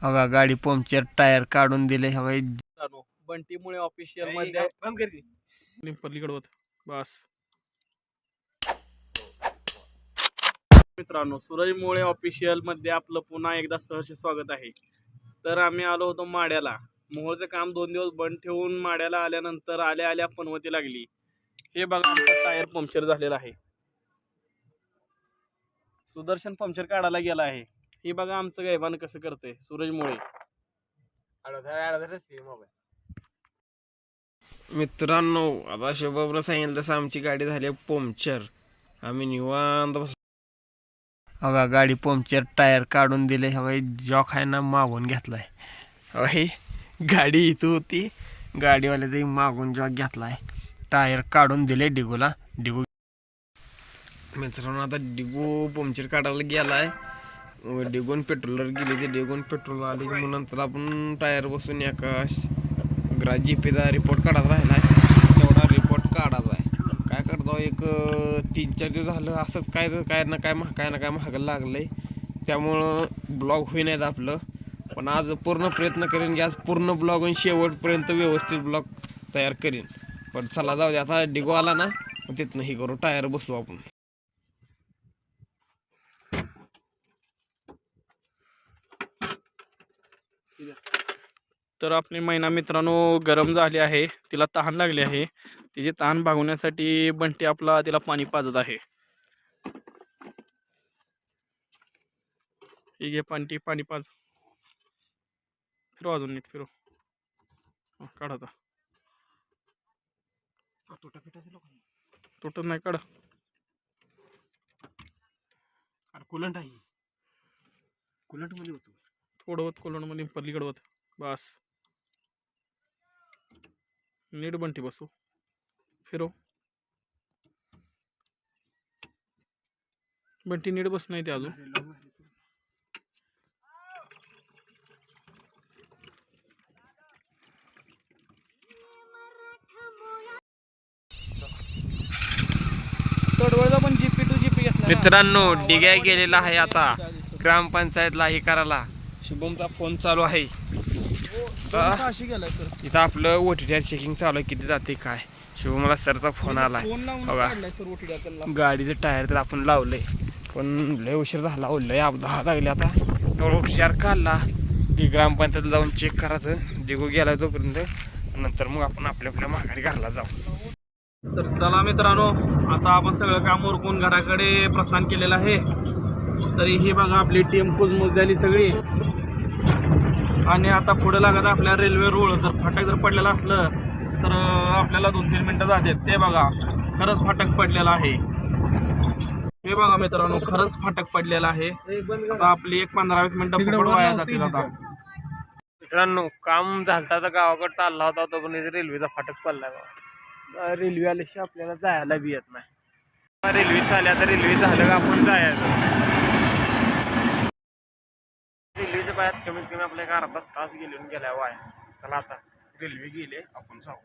हवा गाडी puncture tyre काढून दिले हवा बंटीमुळे ऑफिशियल मध्ये बंद कर की पलीकडवत बस मित्रांनो सूरज मोळे ऑफिशियल मध्ये आपलं पुन्हा एकदा सहर्ष स्वागत आहे। तर आम्ही आलो होतो माड्याला। मोहचं काम 2 दिवस बंद ठेवून माड्याला आल्यानंतर आल्या आल्या पनवती लागली। हे बघा आमचा टायर पंक्चर झालेला आहे। सुदर्शन पंक्चर काढायला गेला आहे। हे बघा आमचं गायबान कसं करते सूरज मोळे। मित्रांनो आता शोभाबरोबर सांगितलं तसं आमची गाडी झाली पंक्चर। आम्ही निवांत हवा गाडी पंक्चर टायर काढून दिले हवा जॉक आहे ना मागून घेतलाय। हवा गाडी इथं होती गाडीवाले ते मागून जॉक घेतलाय टायर काढून दिले डिगूला। डिगू मित्रांनो आता डिगू पंक्चर काढायला गेलाय। डिगून पेट्रोलवर गेली ते डिगून पेट्रोल आले की नंतर आपण टायर बसून एका जीपीचा रिपोर्ट काढायला राहिलाय तेवढा रिपोर्ट काढायचा आहे। काय करतो एक 3-4 दिवस झालं असंच काय ना काय महागायला लागलंय त्यामुळं ब्लॉग होईनात आपलं। पण आज पूर्ण प्रयत्न करेन की आज पूर्ण ब्लॉग होईन शेवटपर्यंत व्यवस्थित ब्लॉग तयार करीन। पण चला जाऊ दे आता डिगो आला ना तिथनं हे करू टायर बसू आपण। तर आपली मैना मित्रांनो गरम झाली आहे, तिला तहान लागली आहे। तिची तहान भागवण्यासाठी बंटी आपला तिला पाणी पाजत आहे। ठीक आहे बंटी पाणी पाज फिरो अजून नीट फिरो काढा आता तुटत नाही काढ कुलंट आहे कुलंट मध्ये होतो थोडं कोलंड मध्ये पलीकडे होत बस नीट बंटी बसू फिरो बंटी नीट बस नाही ते अजून पण जीपी टू जीपी मित्रांनो डिग्या गेलेला आहे आता ग्रामपंचायतला हे करायला। शुभमचा फोन चालू आहे इथं आपलं ओटीटीआर चेकिंग चालू आहे किती जाते काय। शुभमला सरचा फोन आलाय बघा गाडीचं टायर तर आपण लावलंय पण लय उशीर झाला लय अपघात लागले। आता एवढं ओटीटीआर काढला की ग्रामपंचायतला जाऊन चेक करायचं डिगो गेला तोपर्यंत नंतर मग आपण आपल्या माघारी घरला जाऊ। तर चला मित्रांनो आता आपण सगळं काम उरकून घराकडे प्रस्थान केलेलं आहे। तरी ही बघा आपली टीम कुजमुज झाली सगळी आणि आता पुढे लागत आपल्या रेल्वे रूळ जर फाटक जर पडलेलं असलं तर आपल्याला 2-3 मिनिटं जातात। ते बघा खरंच फाटक पडलेलं आहे। हे बघा मित्रांनो खरंच फाटक पडलेलं आहे। आता आपली एक 15-20 मिनिटं फुकट वाया जातील। आता मित्रांनो काम झालं तर गावाकडे चालला होता तो पण रेल्वेचा फाटक पडला रेल्वे आल्याशी आपल्याला जायला बी येत नाही। रेल्वे चालल्या तर रेल्वे झालं का आपण जायचं रेल्वेच्या बाहेर कमीत कमी आपल्या अर्धा तास गेले वाया। चला आता रेल्वे गेले आपण जाऊ।